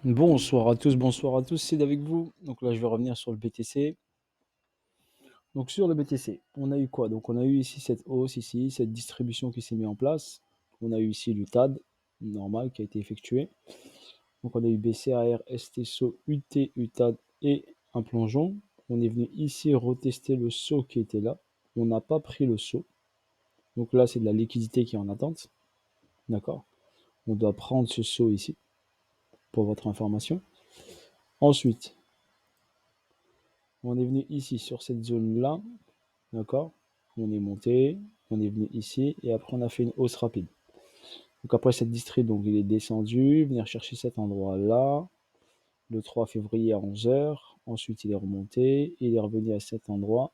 Bonsoir à tous, c'est avec vous. Donc là, je vais revenir sur le BTC. Donc sur le BTC, on a eu quoi? Donc on a eu ici cette hausse, ici, cette distribution qui s'est mise en place. On a eu ici l'UTAD, normal, qui a été effectué. Donc on a eu BCAR, STSO, UT, UTAD et un plongeon. On est venu ici retester le saut qui était là. On n'a pas pris le saut. Donc là, c'est de la liquidité qui est en attente. D'accord? On doit prendre ce saut ici, pour votre information. Ensuite, on est venu ici sur cette zone-là. D'accord? On est monté, on est venu ici, et après on a fait une hausse rapide. Donc après cette distrib, donc il est descendu, venir chercher cet endroit-là, le 3 février à 11 heures. Ensuite il est remonté, il est revenu à cet endroit,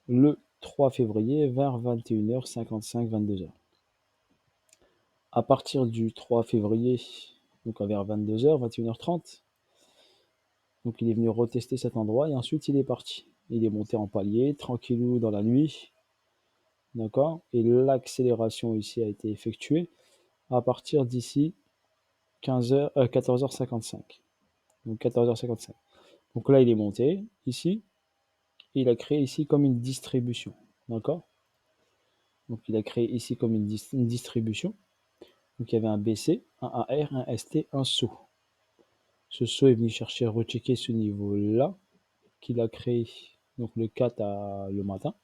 le 3 février vers 21h55, 22h. À partir du 3 février, donc vers 22h, 21h30, donc il est venu retester cet endroit, et ensuite il est parti. Il est monté en palier, tranquillou dans la nuit, d'accord? Et l'accélération ici a été effectuée à partir d'ici 14h55. Donc 14h55. Donc là, il est monté ici. Il a créé ici comme une distribution. D'accord? Donc il a créé ici comme une distribution. Donc il y avait un BC, un AR, un ST, un SO. Ce SO est venu chercher, rechecker ce niveau-là qu'il a créé donc le 4 le matin.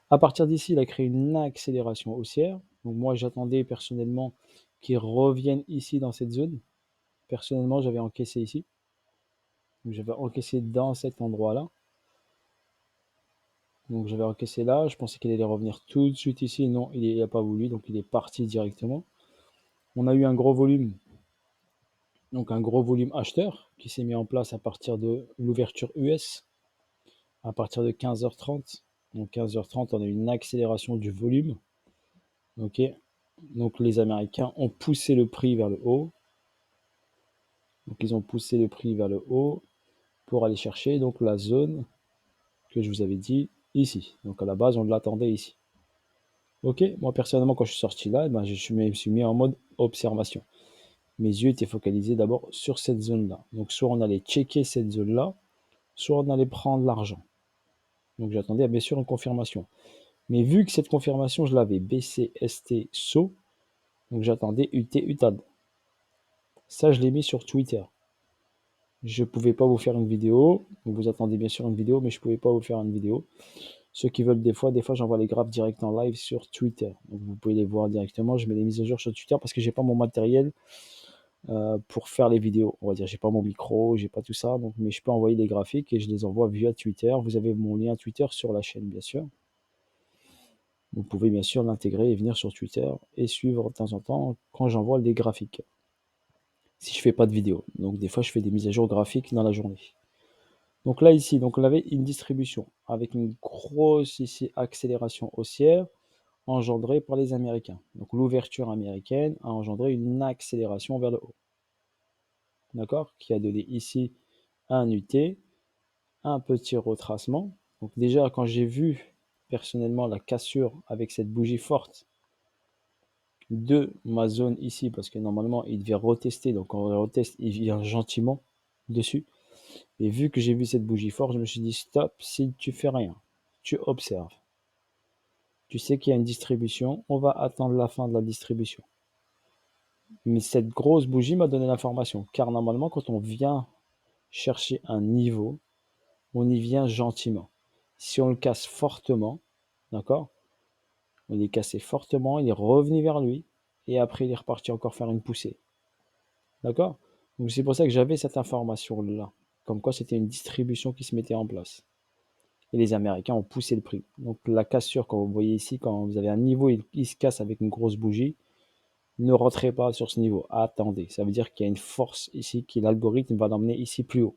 À partir d'ici, il a créé une accélération haussière. Donc moi, j'attendais personnellement qu'il revienne ici dans cette zone. Personnellement, j'avais encaissé ici. Donc j'avais encaissé dans cet endroit-là. Donc j'avais encaissé là. Je pensais qu'il allait revenir tout de suite ici. Non, il n'a pas voulu. Donc il est parti directement. On a eu un gros volume. Donc un gros volume acheteur qui s'est mis en place à partir de l'ouverture US. À partir de 15h30. Donc 15h30, on a eu une accélération du volume. Ok. Donc les Américains ont poussé le prix vers le haut. Donc ils ont poussé le prix vers le haut pour aller chercher donc la zone que je vous avais dit ici. Donc à la base, on l'attendait ici. Ok, moi personnellement, quand je suis sorti là, je me suis mis en mode observation. Mes yeux étaient focalisés d'abord sur cette zone-là. Donc soit on allait checker cette zone-là, soit on allait prendre l'argent. Donc j'attendais bien sûr une confirmation. Mais vu que cette confirmation, je l'avais BC, ST, SO, donc j'attendais UT, UTAD. Ça, je l'ai mis sur Twitter. Je ne pouvais pas vous faire une vidéo. Vous attendez bien sûr une vidéo, mais je ne pouvais pas vous faire une vidéo. Ceux qui veulent des fois j'envoie les graphes direct en live sur Twitter. Donc vous pouvez les voir directement. Je mets les mises à jour sur Twitter parce que j'ai pas mon matériel pour faire les vidéos. On va dire, j'ai pas mon micro, j'ai pas tout ça. Donc, mais je peux envoyer les graphiques et je les envoie via Twitter. Vous avez mon lien Twitter sur la chaîne, bien sûr. Vous pouvez bien sûr l'intégrer et venir sur Twitter et suivre de temps en temps quand j'envoie les graphiques. Si je fais pas de vidéo. Donc des fois je fais des mises à jour graphiques dans la journée. Donc là ici, donc on avait une distribution avec une grosse ici accélération haussière engendrée par les Américains. Donc l'ouverture américaine a engendré une accélération vers le haut. D'accord? Qui a donné ici un UT, un petit retracement. Donc déjà quand j'ai vu personnellement la cassure avec cette bougie forte de ma zone ici, parce que normalement il devait retester, donc on reteste, il vient gentiment dessus. Et vu que j'ai vu cette bougie forte, je me suis dit stop, si tu fais rien, tu observes. Tu sais qu'il y a une distribution, on va attendre la fin de la distribution. Mais cette grosse bougie m'a donné l'information, car normalement quand on vient chercher un niveau, on y vient gentiment. Si on le casse fortement, d'accord? On est cassé fortement, il est revenu vers lui, et après il est reparti encore faire une poussée. D'accord? Donc c'est pour ça que j'avais cette information-là, comme quoi c'était une distribution qui se mettait en place. Et les Américains ont poussé le prix. Donc la cassure, quand vous voyez ici, quand vous avez un niveau, il se casse avec une grosse bougie, ne rentrez pas sur ce niveau. Attendez, ça veut dire qu'il y a une force ici, qui l'algorithme va l'emmener ici plus haut.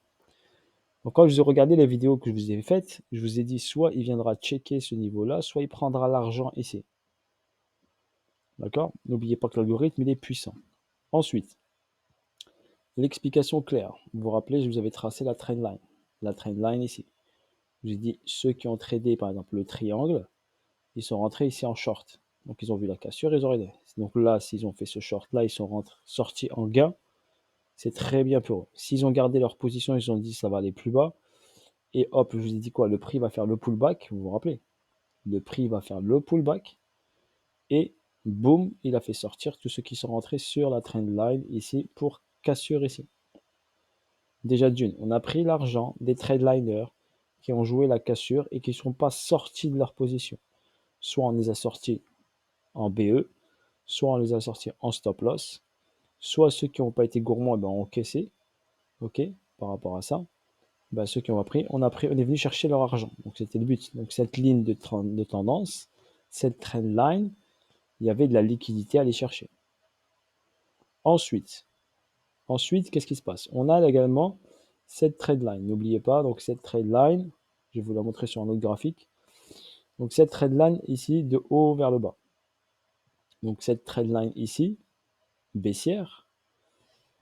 Donc quand je vous ai regardé les vidéos que je vous ai faites, je vous ai dit soit il viendra checker ce niveau-là, soit il prendra l'argent ici. D'accord? N'oubliez pas que l'algorithme, il est puissant. Ensuite, l'explication claire. Vous vous rappelez, je vous avais tracé la trendline. La trendline ici. Je vous ai dit, ceux qui ont tradé, par exemple, le triangle, ils sont rentrés ici en short. Donc ils ont vu la cassure, ils ont aidé. Donc là, s'ils ont fait ce short-là, ils sont sortis en gain. C'est très bien pour eux. S'ils ont gardé leur position, ils ont dit ça va aller plus bas. Et hop, je vous ai dit quoi? Le prix va faire le pullback, vous vous rappelez? Le prix va faire le pullback. Et boum, il a fait sortir tous ceux qui sont rentrés sur la trendline ici pour cassure ici. Déjà d'une, on a pris l'argent des trendliners qui ont joué la cassure et qui ne sont pas sortis de leur position. Soit on les a sortis en BE, soit on les a sortis en stop loss, soit ceux qui n'ont pas été gourmands, ben, ont caissé, ok, par rapport à ça. Ben, ceux qui ont appris, on est venu chercher leur argent. Donc c'était le but. Donc cette ligne de tendance, cette trend line, il y avait de la liquidité à aller chercher. Ensuite, qu'est-ce qui se passe? On a également cette trend line. N'oubliez pas, donc cette trend line, je vais vous la montrer sur un autre graphique. Donc cette trend line ici, de haut vers le bas. Donc cette trend line ici, baissière,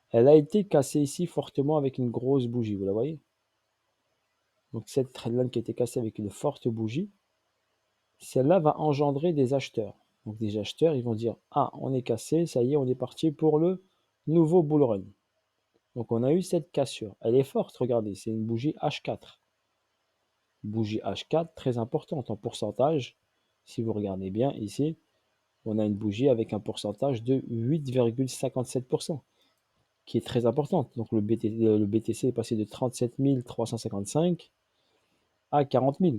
elle a été cassée ici fortement avec une grosse bougie, vous la voyez? Donc cette trendline qui a été cassée avec une forte bougie, celle-là va engendrer des acheteurs. Donc des acheteurs, ils vont dire, ah, on est cassé, ça y est, on est parti pour le nouveau bull run. Donc on a eu cette cassure. Elle est forte, regardez, c'est une bougie H4. Bougie H4, très importante en pourcentage. Si vous regardez bien ici, on a une bougie avec un pourcentage de 8,57%, qui est très importante. Donc le BTC est passé de 37 355 à 40 000.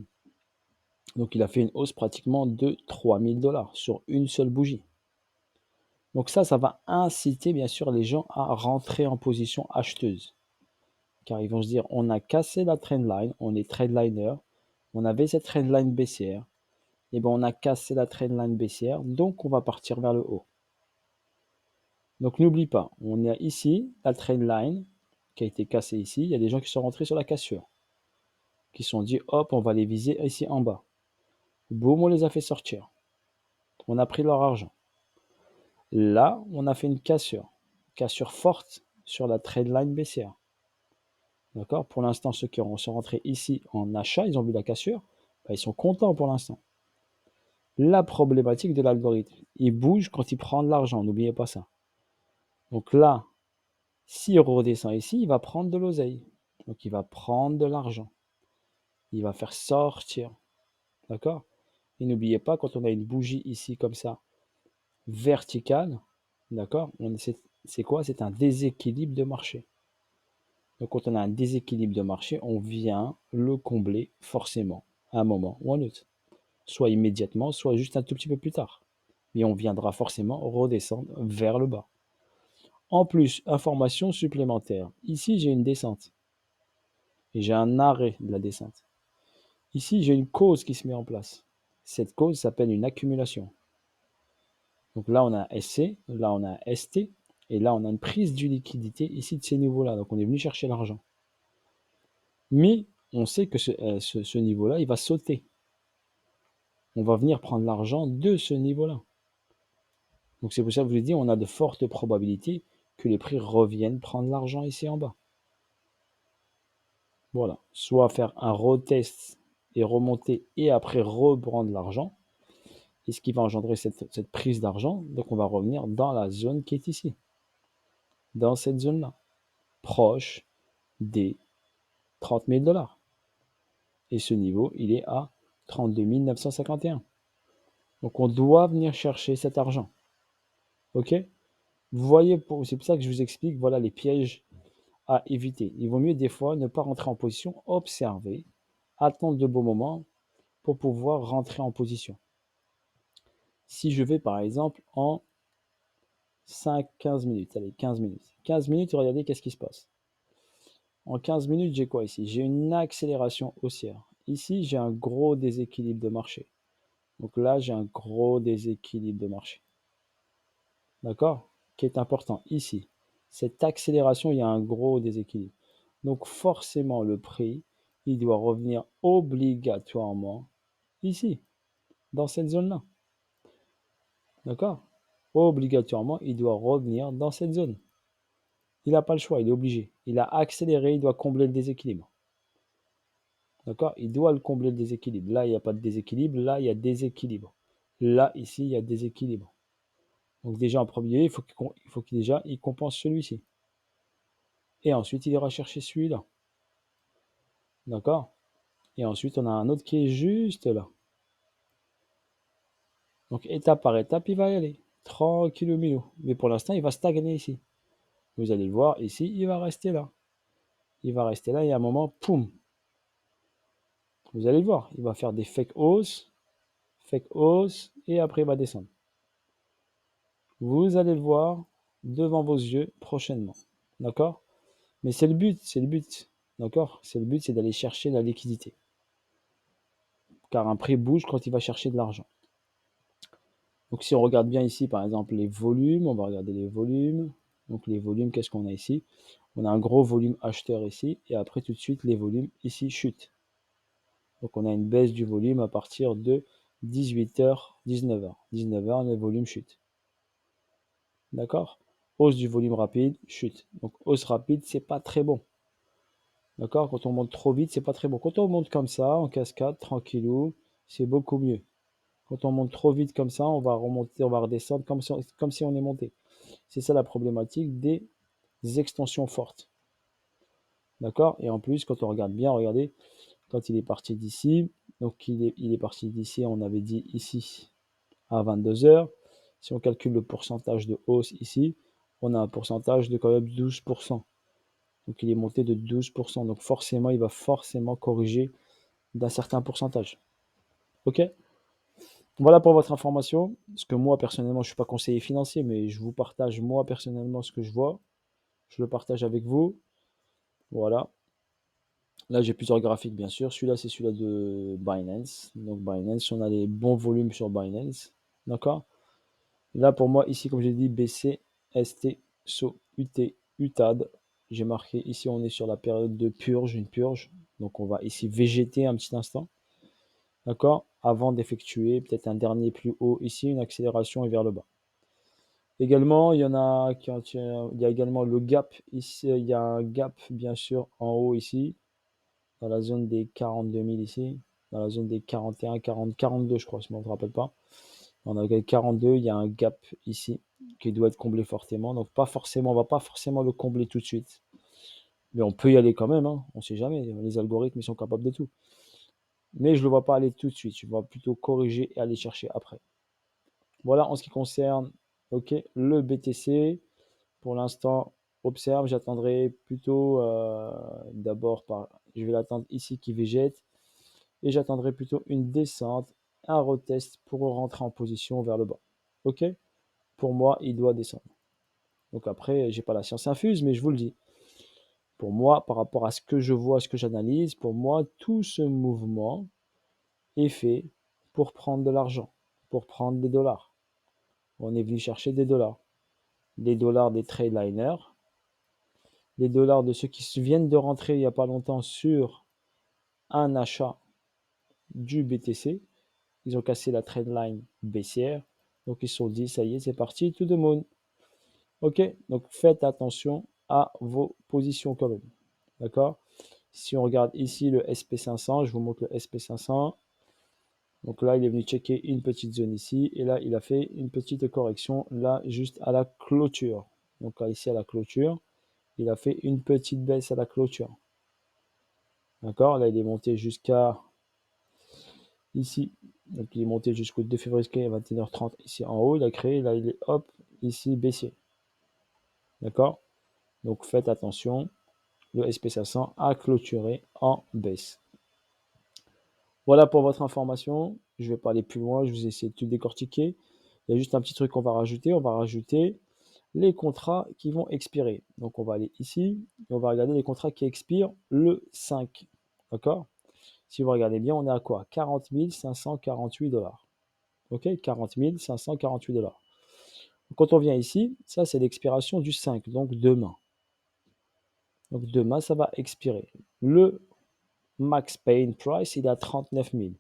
Donc il a fait une hausse pratiquement de 3 000 $ sur une seule bougie. Donc ça va inciter bien sûr les gens à rentrer en position acheteuse. Car ils vont se dire, on a cassé la trendline, on est trendliner, on avait cette trendline baissière, et bien on a cassé la trendline baissière, donc on va partir vers le haut. Donc n'oublie pas, on a ici la trendline qui a été cassée ici, il y a des gens qui sont rentrés sur la cassure, qui se sont dit, hop, on va les viser ici en bas. Boum, on les a fait sortir. On a pris leur argent. Là, on a fait une cassure forte sur la trendline baissière. D'accord? Pour l'instant, ceux qui sont rentrés ici en achat, ils ont vu la cassure, ben, ils sont contents pour l'instant. La problématique de l'algorithme, il bouge quand il prend de l'argent, n'oubliez pas ça. Donc là, s'il redescend ici, il va prendre de l'oseille. Donc il va prendre de l'argent. Il va faire sortir. D'accord? Et n'oubliez pas, quand on a une bougie ici comme ça, verticale, d'accord? C'est quoi? C'est un déséquilibre de marché. Donc quand on a un déséquilibre de marché, on vient le combler forcément à un moment ou à un autre. Soit immédiatement, soit juste un tout petit peu plus tard. Mais on viendra forcément redescendre vers le bas. En plus, information supplémentaire. Ici, j'ai une descente. Et j'ai un arrêt de la descente. Ici, j'ai une cause qui se met en place. Cette cause s'appelle une accumulation. Donc là, on a SC, là, on a ST, et là, on a une prise de liquidité ici de ces niveaux-là. Donc on est venu chercher l'argent. Mais on sait que ce niveau-là, il va sauter. On va venir prendre l'argent de ce niveau-là. Donc c'est pour ça que je vous ai dit, on a de fortes probabilités que les prix reviennent prendre l'argent ici en bas. Voilà. Soit faire un retest et remonter et après reprendre l'argent. Et ce qui va engendrer cette prise d'argent. Donc on va revenir dans la zone qui est ici. Dans cette zone-là. Proche des 30 000 $. Et ce niveau, il est à 32 951. Donc on doit venir chercher cet argent. Ok? Vous voyez, c'est pour ça que je vous explique, voilà les pièges à éviter. Il vaut mieux des fois ne pas rentrer en position, observer, attendre de beaux moments pour pouvoir rentrer en position. Si je vais par exemple en 15 minutes, allez, 15 minutes. 15 minutes, regardez qu'est-ce qui se passe. En 15 minutes, j'ai quoi ici? J'ai une accélération haussière. Ici, j'ai un gros déséquilibre de marché. Donc là, j'ai un gros déséquilibre de marché. D'accord? Qui est important ici. Cette accélération, il y a un gros déséquilibre. Donc forcément, le prix, il doit revenir obligatoirement ici, dans cette zone-là. D'accord? Obligatoirement, il doit revenir dans cette zone. Il n'a pas le choix, il est obligé. Il a accéléré, il doit combler le déséquilibre. D'accord? Il doit le combler le déséquilibre. Là, il n'y a pas de déséquilibre. Là, il y a déséquilibre. Là, ici, il y a déséquilibre. Donc déjà, en premier lieu, il faut qu'il déjà il compense celui-ci. Et ensuite, il ira chercher celui-là. D'accord? Et ensuite, on a un autre qui est juste là. Donc, étape par étape, il va y aller. Tranquillou milou. Mais pour l'instant, il va stagner ici. Vous allez le voir, ici, il va rester là. Il va rester là et à un moment, poum. Vous allez le voir, il va faire des fake hausse, et après il va descendre. Vous allez le voir devant vos yeux prochainement. D'accord? Mais c'est le but, c'est le but. D'accord? C'est le but, c'est d'aller chercher la liquidité. Car un prix bouge quand il va chercher de l'argent. Donc si on regarde bien ici, par exemple, les volumes, on va regarder les volumes. Donc les volumes, qu'est-ce qu'on a ici? On a un gros volume acheteur ici, et après tout de suite, les volumes ici chutent. Donc on a une baisse du volume à partir de 18h, 19h. 19h, le volume chute. D'accord? Hausse du volume rapide, chute. Donc hausse rapide, c'est pas très bon. D'accord? Quand on monte trop vite, c'est pas très bon. Quand on monte comme ça, en cascade, tranquillou, c'est beaucoup mieux. Quand on monte trop vite comme ça, on va remonter, on va redescendre comme si on est monté. C'est ça la problématique des extensions fortes. D'accord? Et en plus, quand on regarde bien, regardez, quand il est parti d'ici, donc il est parti d'ici, on avait dit ici à 22 heures. Si on calcule le pourcentage de hausse ici, on a un pourcentage de quand même 12%. Donc il est monté de 12%. Donc forcément, il va forcément corriger d'un certain pourcentage. Ok? Voilà pour votre information. Parce que moi, personnellement, je ne suis pas conseiller financier, mais je vous partage moi, personnellement, ce que je vois. Je le partage avec vous. Voilà. Là, j'ai plusieurs graphiques, bien sûr. Celui-là, c'est celui-là de Binance. Donc Binance, on a les bons volumes sur Binance. D'accord? Là, pour moi, ici, comme j'ai dit, BC, ST, SO, UT, UTAD. J'ai marqué ici, on est sur la période de purge, une purge. Donc, on va ici végéter un petit instant. D'accord? Avant d'effectuer peut-être un dernier plus haut ici, une accélération et vers le bas. Également, il y en a il y a également le gap ici. Il y a un gap, bien sûr, en haut ici, dans la zone des 42 000 ici, dans la zone des 41, 40, 42, je crois, si je ne me rappelle pas. On a 42, il y a un gap ici qui doit être comblé fortement. Donc pas forcément, on va pas forcément le combler tout de suite. Mais on peut y aller quand même, hein. On ne sait jamais. Les algorithmes ils sont capables de tout. Mais je ne le vois pas aller tout de suite. Je vois plutôt corriger et aller chercher après. Voilà en ce qui concerne le BTC. Pour l'instant, observe, j'attendrai plutôt d'abord je vais l'attendre ici qui végète. Et j'attendrai plutôt une descente, un retest pour rentrer en position vers le bas. Ok? Pour moi, il doit descendre. Donc après, j'ai pas la science infuse, mais je vous le dis. Pour moi, par rapport à ce que je vois, ce que j'analyse, pour moi, tout ce mouvement est fait pour prendre de l'argent, pour prendre des dollars. On est venu chercher des dollars. Les dollars des trade liners, les dollars de ceux qui viennent de rentrer il n'y a pas longtemps sur un achat du BTC. Ils ont cassé la trade line baissière. Donc ils se sont dit, ça y est, c'est parti, to the moon. Ok, donc faites attention à vos positions quand même. D'accord? Si on regarde ici le SP500, je vous montre le SP500. Donc là, il est venu checker une petite zone ici. Et là, il a fait une petite correction là, juste à la clôture. Donc là, ici à la clôture, il a fait une petite baisse à la clôture. D'accord? Là, il est monté jusqu'à ici. Donc il est monté jusqu'au 2 février à 21h30 ici en haut. Il a créé, là, il est hop, ici baissier. D'accord? Donc faites attention. Le SP500 a clôturé en baisse. Voilà pour votre information. Je ne vais pas aller plus loin, je vous ai essayé de tout décortiquer. Il y a juste un petit truc qu'on va rajouter. On va rajouter les contrats qui vont expirer. Donc on va aller ici et on va regarder les contrats qui expirent le 5. D'accord? Si vous regardez bien, on est à quoi? 40 548 dollars. Ok? 40 548 dollars. Quand on vient ici, ça c'est l'expiration du 5, donc demain. Donc demain, ça va expirer. Le max paying price, il est à 39 000.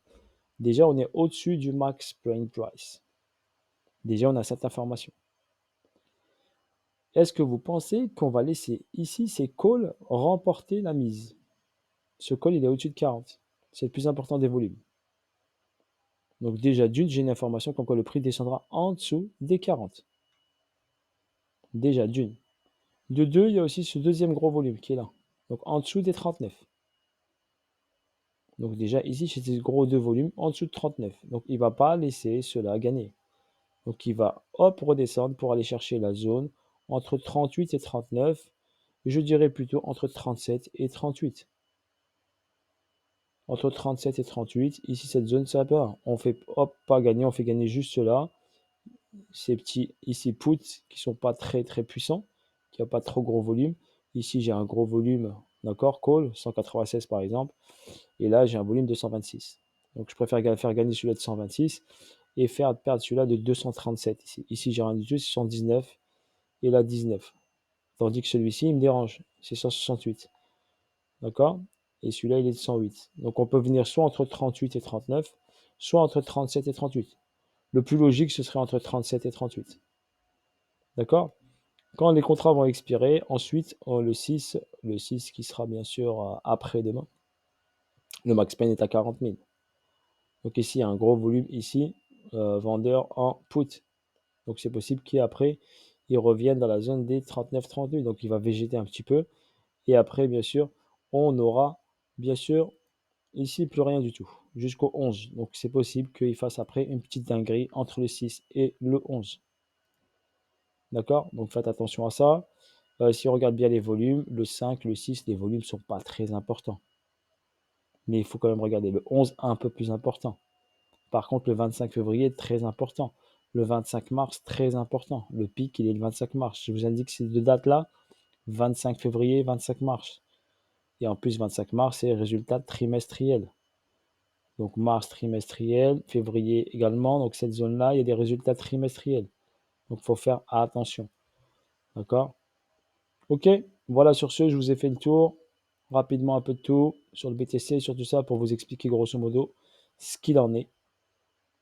Déjà, on est au-dessus du max paying price. Déjà, on a cette information. Est-ce que vous pensez qu'on va laisser ici ces calls remporter la mise? Ce call, il est au-dessus de 40. C'est le plus important des volumes. Donc déjà, d'une, j'ai une information comme quoi le prix descendra en dessous des 40. Déjà, d'une. De 2, il y a aussi ce deuxième gros volume qui est là. Donc en dessous des 39. Donc déjà ici, j'ai ce gros 2 volumes en dessous de 39. Donc il ne va pas laisser cela gagner. Donc il va hop redescendre pour aller chercher la zone entre 38 et 39. Je dirais plutôt entre 37 et 38. Entre 37 et 38, ici cette zone ça pas. On fait hop pas gagner, on fait gagner juste cela. Ces petits ici puts qui sont pas très puissants, qui n'ont pas trop gros volume. Ici j'ai un gros volume, d'accord, call 196 par exemple. Et là j'ai un volume de 126. Donc je préfère faire gagner celui-là de 126 et faire perdre celui-là de 237 ici. Ici j'ai rien du tout, c'est 119 et là 19. Tandis que celui-ci il me dérange, c'est 168. D'accord? Et celui-là il est de 108. Donc on peut venir soit entre 38 et 39, soit entre 37 et 38. Le plus logique ce serait entre 37 et 38. D'accord? Quand les contrats vont expirer, ensuite le 6 qui sera bien sûr après-demain, le max pain est à 40 000. Donc ici, il y a un gros volume ici, vendeur en put. Donc c'est possible qu'après, il revienne dans la zone des 39-38. Donc il va végéter un petit peu. Et après, bien sûr, on aura, bien sûr, ici plus rien du tout, jusqu'au 11. Donc c'est possible qu'il fasse après une petite dinguerie entre le 6 et le 11. D'accord? Donc faites attention à ça. Si on regarde bien les volumes, le 5, le 6, les volumes ne sont pas très importants. Mais il faut quand même regarder le 11, un peu plus important. Par contre, le 25 février, très important. Le 25 mars, très important. Le pic, il est le 25 mars. Je vous indique ces deux dates-là, 25 février, 25 mars. Et en plus, 25 mars, c'est résultat trimestriel. Donc mars trimestriel, février également. Donc cette zone-là, il y a des résultats trimestriels. Donc il faut faire attention. D'accord? Ok, voilà, sur ce, je vous ai fait le tour. Rapidement un peu de tout sur le BTC, sur tout ça, pour vous expliquer grosso modo ce qu'il en est.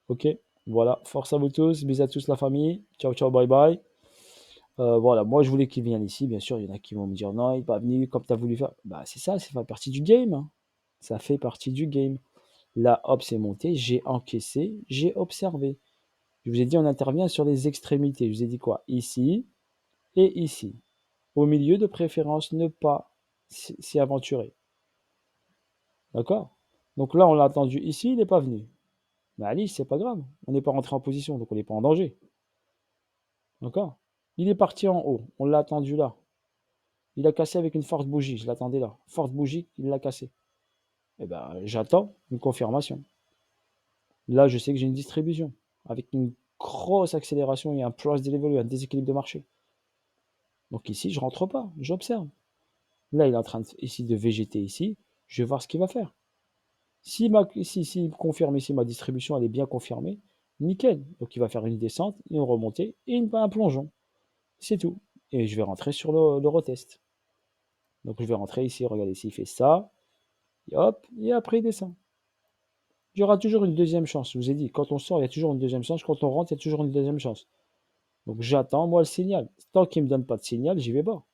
Ok, voilà, force à vous tous, bisous à tous la famille, ciao ciao, bye bye. Voilà, moi je voulais qu'il vienne ici, bien sûr, il y en a qui vont me dire non, il n'est pas venu comme tu as voulu faire. Bah c'est ça, fait partie du game, hein. Ça fait partie du game. Là, hop, c'est monté, j'ai encaissé, j'ai observé. Je vous ai dit, on intervient sur les extrémités. Je vous ai dit quoi? Ici et ici. Au milieu, de préférence, ne pas s'y aventurer. D'accord? Donc là, on l'a attendu ici, il n'est pas venu. Mais Alice, c'est pas grave. On n'est pas rentré en position, donc on n'est pas en danger. D'accord? Il est parti en haut, on l'a attendu là. Il a cassé avec une forte bougie, je l'attendais là. Forte bougie, il l'a cassé. Eh ben, j'attends une confirmation. Là, je sais que j'ai une distribution avec une grosse accélération et un price delivery, un déséquilibre de marché. Donc ici, je rentre pas, j'observe. Là, il est en train ici de végéter ici. Je vais voir ce qu'il va faire. S'il me confirme ici ma distribution, elle est bien confirmée, nickel. Donc il va faire une descente, une remontée et un plongeon. C'est tout. Et je vais rentrer sur le retest. Donc je vais rentrer ici, regardez, s'il fait ça, et hop, et après il descend. Il y aura toujours une deuxième chance. Je vous ai dit, quand on sort, il y a toujours une deuxième chance. Quand on rentre, il y a toujours une deuxième chance. Donc j'attends, moi, le signal. Tant qu'il ne me donne pas de signal, j'y vais pas.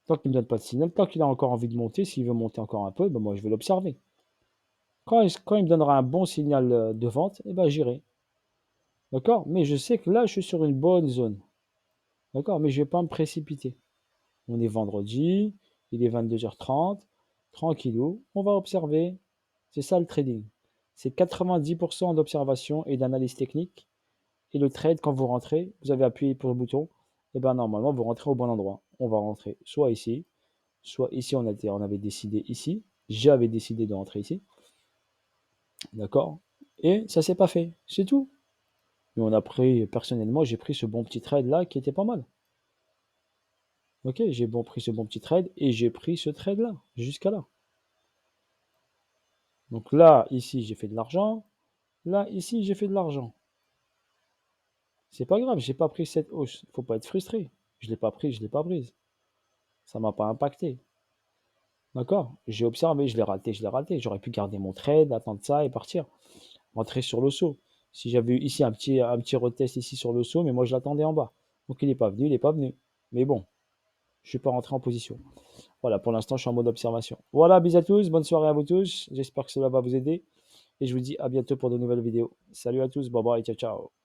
Tant qu'il ne me donne pas de signal, tant qu'il a encore envie de monter, s'il veut monter encore un peu, ben moi je vais l'observer. Quand il me donnera un bon signal de vente, eh ben j'irai. D'accord? Mais je sais que là, je suis sur une bonne zone. D'accord? Mais je ne vais pas me précipiter. On est vendredi, il est 22h30, tranquillou, on va observer. C'est ça le trading. C'est 90% d'observation et d'analyse technique. Et le trade, quand vous rentrez, vous avez appuyé pour le bouton, et bien normalement, vous rentrez au bon endroit. On va rentrer soit ici, on avait décidé ici. J'avais décidé de rentrer ici. D'accord? Et ça s'est pas fait. C'est tout. Mais on a pris, personnellement, j'ai pris ce bon petit trade là qui était pas mal. Ok, j'ai pris ce bon petit trade et j'ai pris ce trade là, jusqu'à là. Donc là, ici, j'ai fait de l'argent. Là, ici, j'ai fait de l'argent. C'est pas grave, j'ai pas pris cette hausse. Faut pas être frustré. Je l'ai pas pris, je l'ai pas prise. Ça m'a pas impacté. D'accord? J'ai observé, je l'ai raté, je l'ai raté. J'aurais pu garder mon trade, attendre ça et partir. Rentrer sur le saut. Si j'avais eu ici un petit retest ici sur le saut, mais moi je l'attendais en bas. Donc il n'est pas venu, il n'est pas venu. Mais bon, je ne suis pas rentré en position. Voilà, pour l'instant, je suis en mode observation. Voilà, bisous à tous, bonne soirée à vous tous. J'espère que cela va vous aider. Et je vous dis à bientôt pour de nouvelles vidéos. Salut à tous, bye bye, ciao ciao.